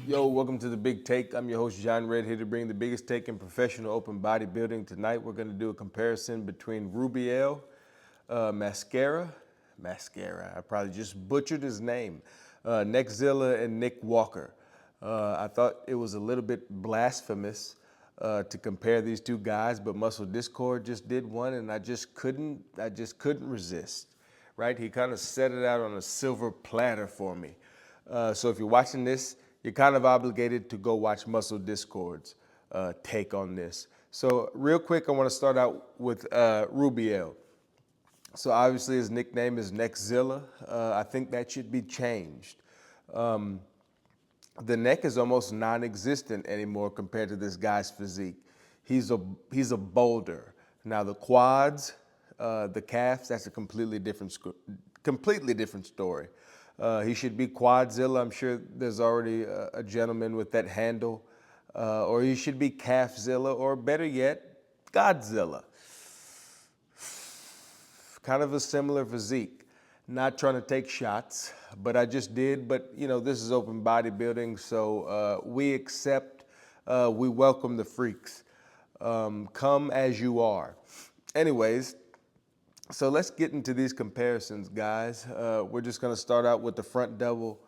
Yo, welcome to the Big Take. I'm your host, John Red, here to bring the biggest take in professional open bodybuilding. Tonight, we're going to do a comparison between Rubiel Mascara. I probably just butchered his name. Neckzilla and Nick Walker. I thought it was a little bit blasphemous to compare these two guys, but Muscle Discord just did one, and I just couldn't resist. Right? He kind of set it out on a silver platter for me. So if you're watching this, you're kind of obligated to go watch Muscle Discord's take on this. So real quick, I want to start out with Rubiel. So obviously his nickname is Neckzilla. I think that should be changed. The neck is almost non-existent anymore compared to this guy's physique. He's a boulder. Now the quads, the calves, that's a completely different story. He should be Quadzilla. I'm sure there's already a gentleman with that handle. Or he should be Calfzilla, or better yet, Godzilla. Kind of a similar physique. Not trying to take shots, but I just did. But, you know, this is open bodybuilding, so we accept, we welcome the freaks. Come as you are. Anyways, so let's get into these comparisons, guys. We're just going to start out with the front double.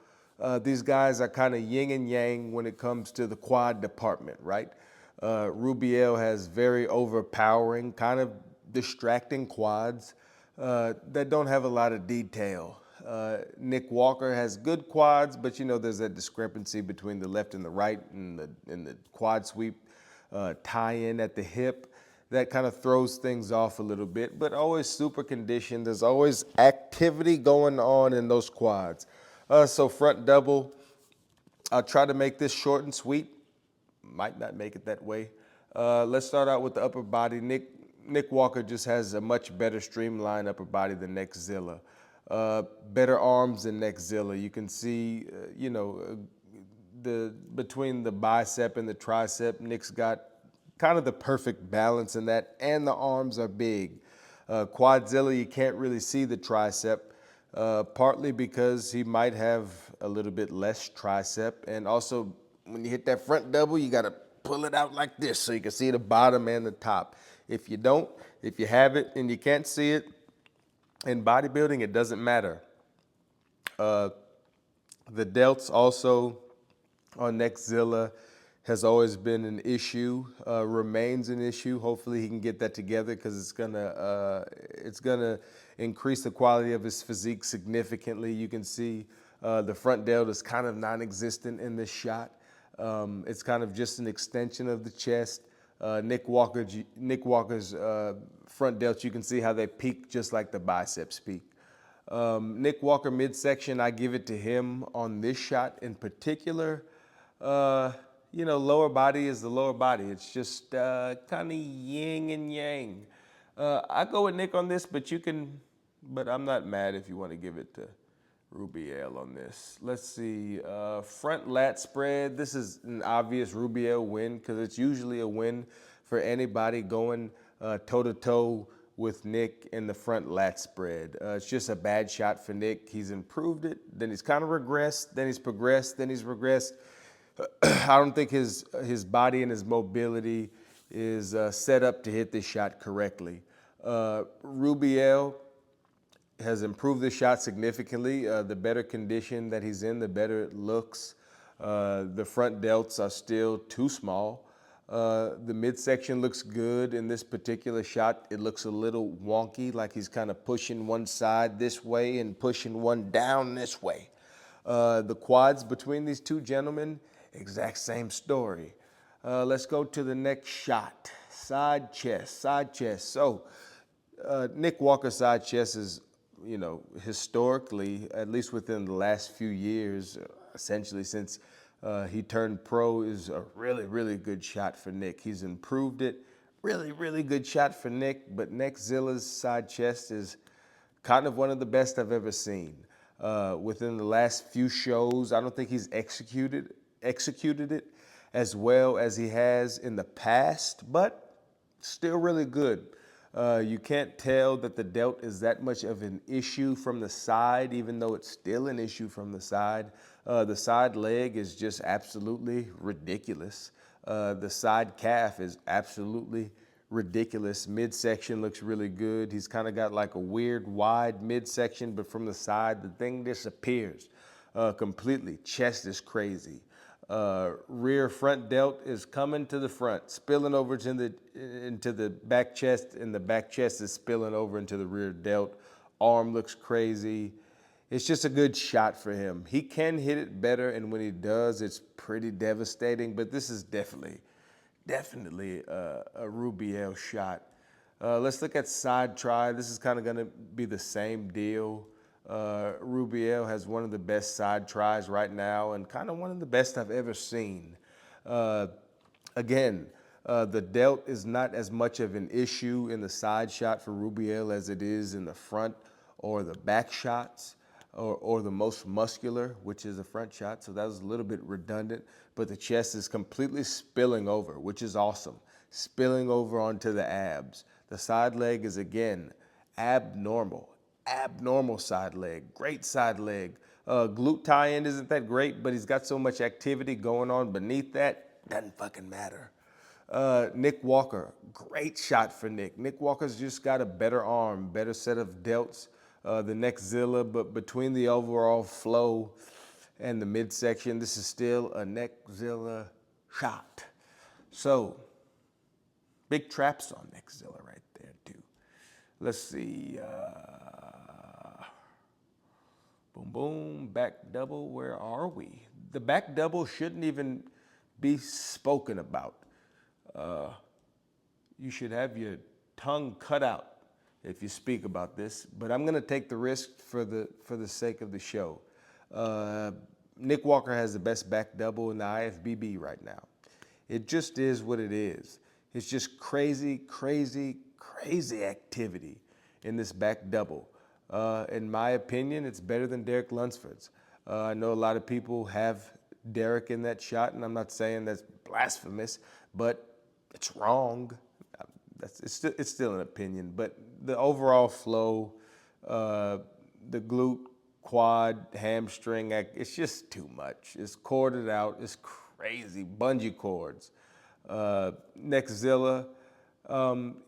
These guys are kind of yin and yang when it comes to the quad department, right? Rubiel has very overpowering, kind of distracting quads that don't have a lot of detail. Nick Walker has good quads, but you know there's that discrepancy between the left and the right and the quad sweep tie-in at the hip. That kind of throws things off a little bit, but always super conditioned. There's always activity going on in those quads. So front double, I'll try to make this short and sweet. Might not make it that way. Let's start out with the upper body. Nick Walker just has a much better streamlined upper body than Neckzilla. Better arms than Neckzilla. You can see, between the bicep and the tricep, Nick's got kind of the perfect balance in that, and the arms are big. Quadzilla, you can't really see the tricep, partly because he might have a little bit less tricep, and also when you hit that front double, you gotta pull it out like this so you can see the bottom and the top. If you don't, if you have it and you can't see it, in bodybuilding, it doesn't matter. The delts also on Neckzilla has always been an issue, remains an issue. Hopefully he can get that together because it's gonna increase the quality of his physique significantly. You can see the front delt is kind of non-existent in this shot. It's kind of just an extension of the chest. Nick Walker's front delts, you can see how they peak just like the biceps peak. Nick Walker midsection, I give it to him on this shot in particular. Lower body is the lower body. It's just kind of yin and yang. I go with Nick on this, but I'm not mad if you want to give it to Rubiel on this. Let's see, front lat spread. This is an obvious Rubiel win because it's usually a win for anybody going toe-to-toe with Nick in the front lat spread. It's just a bad shot for Nick. He's improved it, then he's kind of regressed, then he's progressed, then he's regressed. I don't think his body and his mobility is set up to hit this shot correctly. Rubiel has improved the shot significantly. The better condition that he's in, the better it looks. The front delts are still too small. The midsection looks good in this particular shot. It looks a little wonky, like he's kind of pushing one side this way and pushing one down this way. The quads between these two gentlemen, exact same story. Let's go to the next shot. Side chest. So Nick Walker's side chest is, historically, at least within the last few years, essentially since he turned pro, is a really, really good shot for Nick. He's improved it. Really, really good shot for Nick, but Neckzilla's side chest is kind of one of the best I've ever seen. Within the last few shows, I don't think he's executed it as well as he has in the past, but still really good. You can't tell that the delt is that much of an issue from the side, even though it's still an issue from the side. The side leg is just absolutely ridiculous. The side calf is absolutely ridiculous. Midsection looks really good. He's kind of got like a weird wide midsection, but from the side, the thing disappears completely. Chest is crazy. Rear front delt is coming to the front, spilling over into the back chest, and the back chest is spilling over into the rear delt. Arm looks crazy. It's just a good shot for him. He can hit it better, and when he does, it's pretty devastating, but this is definitely a Rubiel shot. Let's look at side try. This is kind of going to be the same deal. Rubiel has one of the best side tries right now and kind of one of the best I've ever seen. Again, the delt is not as much of an issue in the side shot for Rubiel as it is in the front or the back shots or the most muscular, which is the front shot. So that was a little bit redundant, but the chest is completely spilling over, which is awesome. Spilling over onto the abs. The side leg is, again, abnormal side leg, great side leg. Glute tie-in isn't that great, but he's got so much activity going on beneath that, doesn't fucking matter. Nick Walker, great shot for Nick. Nick Walker's just got a better arm, better set of delts. The Neckzilla, but between the overall flow and the midsection, this is still a Neckzilla shot. So, big traps on Neckzilla right there too. Let's see. Boom, boom, back double, where are we? The back double shouldn't even be spoken about. You should have your tongue cut out if you speak about this, but I'm gonna take the risk for the sake of the show. Nick Walker has the best back double in the IFBB right now. It just is what it is. It's just crazy, crazy, crazy activity in this back double. In my opinion, it's better than Derek Lunsford's. I know a lot of people have Derek in that shot, and I'm not saying that's blasphemous, but it's wrong. It's still an opinion, but the overall flow, the glute, quad, hamstring, it's just too much. It's corded out. It's crazy. Bungee cords. Neckzilla,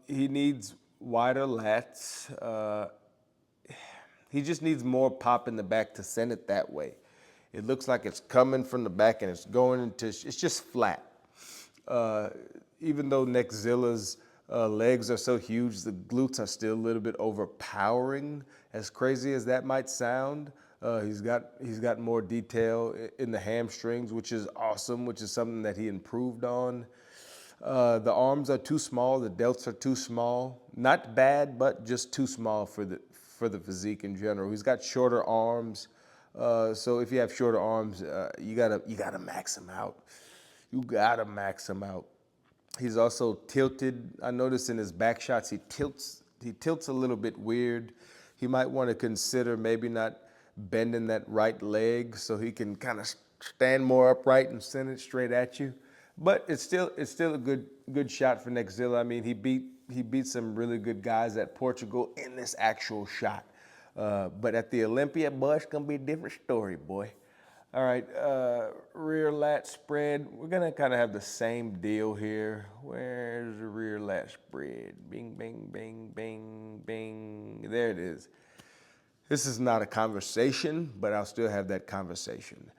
he needs wider lats. He just needs more pop in the back to send it that way. It looks like it's coming from the back and it's going into, it's just flat. Even though Neckzilla's legs are so huge, the glutes are still a little bit overpowering, as crazy as that might sound. He's got more detail in the hamstrings, which is awesome, which is something that he improved on. The arms are too small, the delts are too small. Not bad, but just too small for the physique in general. He's got shorter arms, so if you have shorter arms, you gotta max him out. You gotta max him out. He's also tilted. I noticed in his back shots, he tilts a little bit weird. He might want to consider maybe not bending that right leg so he can kind of stand more upright and send it straight at you. But it's still a good shot for Neckzilla. I mean, he beat some really good guys at Portugal in this actual shot. But at the Olympia, boy, it's gonna be a different story, boy. All right, rear lat spread. We're gonna kind of have the same deal here. Where's the rear lat spread? Bing, bing, bing, bing, bing. There it is. This is not a conversation, but I'll still have that conversation.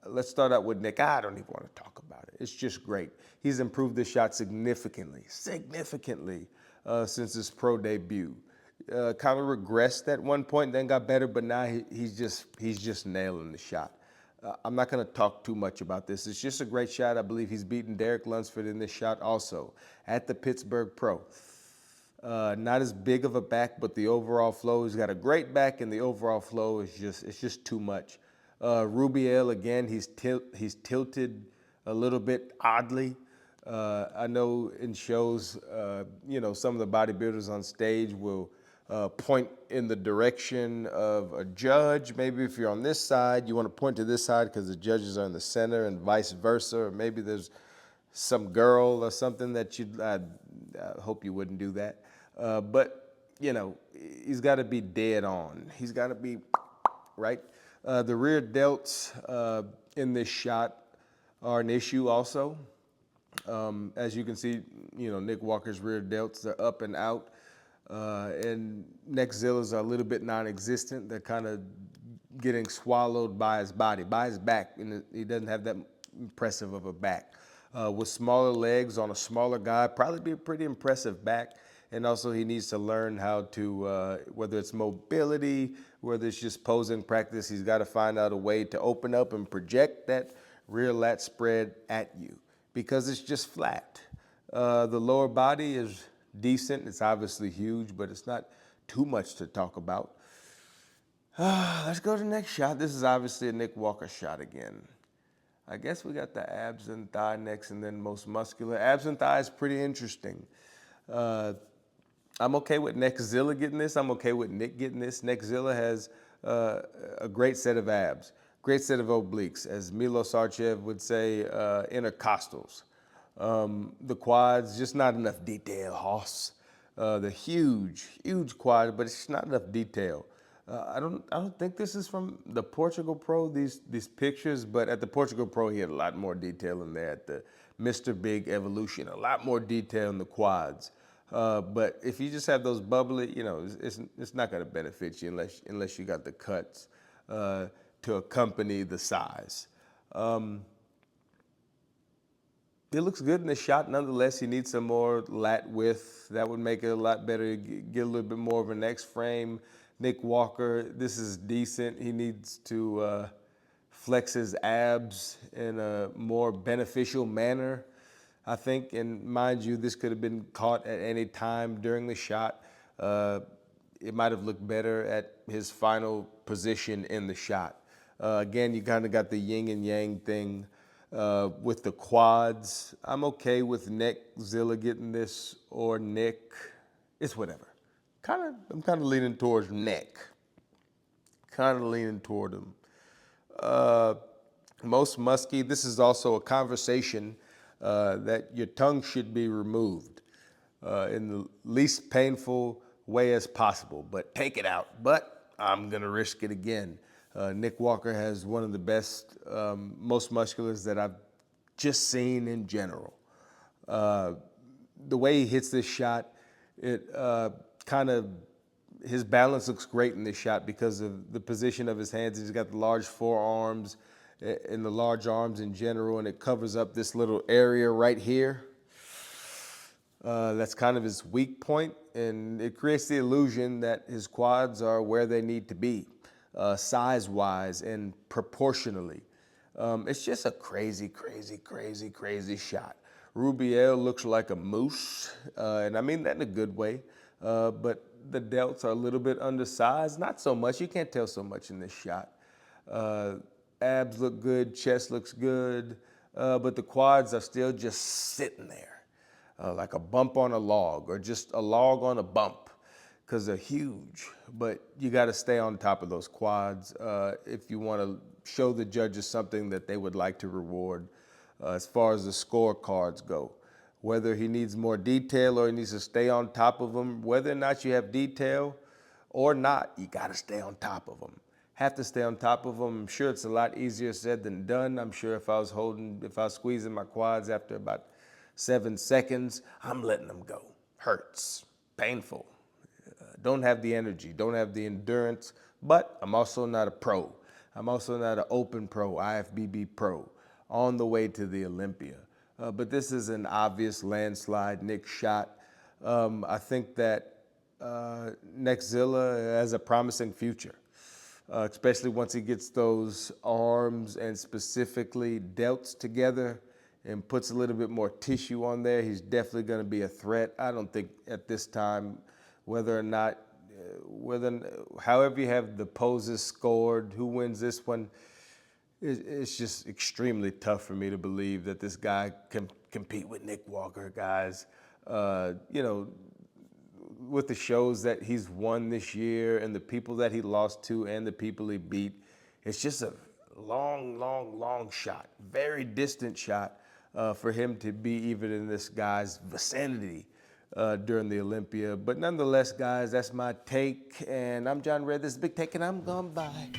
Let's start out with Nick. I don't even want to talk about it. It's just great. He's improved this shot significantly since his pro debut. Kind of regressed at one point, then got better, but now he's just nailing the shot. I'm not going to talk too much about this. It's just a great shot. I believe he's beaten Derek Lunsford in this shot also at the Pittsburgh Pro. Not as big of a back, but the overall flow, he's got a great back, and the overall flow is just too much. Rubiel, again, he's tilted a little bit oddly. I know in shows, some of the bodybuilders on stage will point in the direction of a judge. Maybe if you're on this side, you want to point to this side because the judges are in the center, and vice versa. Or maybe there's some girl or something that I hope you wouldn't do that. But, he's got to be dead on. He's got to be right. The rear delts in this shot are an issue also. As you can see, Nick Walker's rear delts are up and out. And Neckzilla's are a little bit non-existent. They're kind of getting swallowed by his body, by his back. And he doesn't have that impressive of a back. With smaller legs on a smaller guy, probably be a pretty impressive back. And also he needs to learn how to, whether it's mobility, whether it's just posing practice, he's got to find out a way to open up and project that rear lat spread at you because it's just flat. The lower body is decent. It's obviously huge, but it's not too much to talk about. Let's go to the next shot. This is obviously a Nick Walker shot again. I guess we got the abs and thigh next and then most muscular. Abs and thighs pretty interesting. I'm okay with Neckzilla getting this. I'm okay with Nick getting this. Neckzilla has a great set of abs, great set of obliques. As Milo Sarchev would say, intercostals. The quads, just not enough detail, Hoss. The huge quad, but it's just not enough detail. I don't think this is from the Portugal Pro, these pictures, but at the Portugal Pro, he had a lot more detail in there. At the Mr. Big Evolution, a lot more detail in the quads. But if you just have those bubbly, it's not going to benefit you unless you got the cuts to accompany the size. It looks good in the shot. Nonetheless, he needs some more lat width. That would make it a lot better. Get a little bit more of an X frame. Nick Walker, this is decent. He needs to flex his abs in a more beneficial manner, I think. And mind you, this could have been caught at any time during the shot. It might have looked better at his final position in the shot. Again, you kind of got the yin and yang thing with the quads. I'm okay with Neckzilla getting this or Nick. It's whatever. I'm kind of leaning towards Neck. Kind of leaning toward him. Most musky. This is also a conversation that your tongue should be removed in the least painful way as possible, but take it out. But I'm gonna risk it again. Nick Walker has one of the best, most musculars that I've just seen in general. The way he hits this shot, it his balance looks great in this shot because of the position of his hands. He's got the large forearms and the large arms in general, and it covers up this little area right here. That's kind of his weak point, and it creates the illusion that his quads are where they need to be, size-wise and proportionally. It's just a crazy shot. Rubiel looks like a moose, and I mean that in a good way, but the delts are a little bit undersized, not so much. You can't tell so much in this shot. Abs look good, chest looks good, but the quads are still just sitting there, like a bump on a log or just a log on a bump, because they're huge. But you got to stay on top of those quads if you want to show the judges something that they would like to reward as far as the scorecards go. Whether he needs more detail or he needs to stay on top of them, whether or not you have detail or not, you got to stay on top of them. Have to stay on top of them. I'm sure it's a lot easier said than done. I'm sure if I was squeezing my quads after about 7 seconds, I'm letting them go. Hurts, painful. Don't have the energy, don't have the endurance, but I'm also not a pro. I'm also not an open pro, IFBB pro, on the way to the Olympia. But this is an obvious landslide Nick shot. I think that Neckzilla has a promising future, especially once he gets those arms and specifically delts together and puts a little bit more tissue on there. He's definitely going to be a threat. I don't think at this time, whether or not, however you have the poses scored, who wins this one, it's just extremely tough for me to believe that this guy can compete with Nick Walker, guys. With the shows that he's won this year and the people that he lost to and the people he beat, it's just a long shot, very distant shot for him to be even in this guy's vicinity. during the Olympia. But nonetheless, guys, that's my take. And I'm John Red. This is Big Take, and I'm gone. Bye.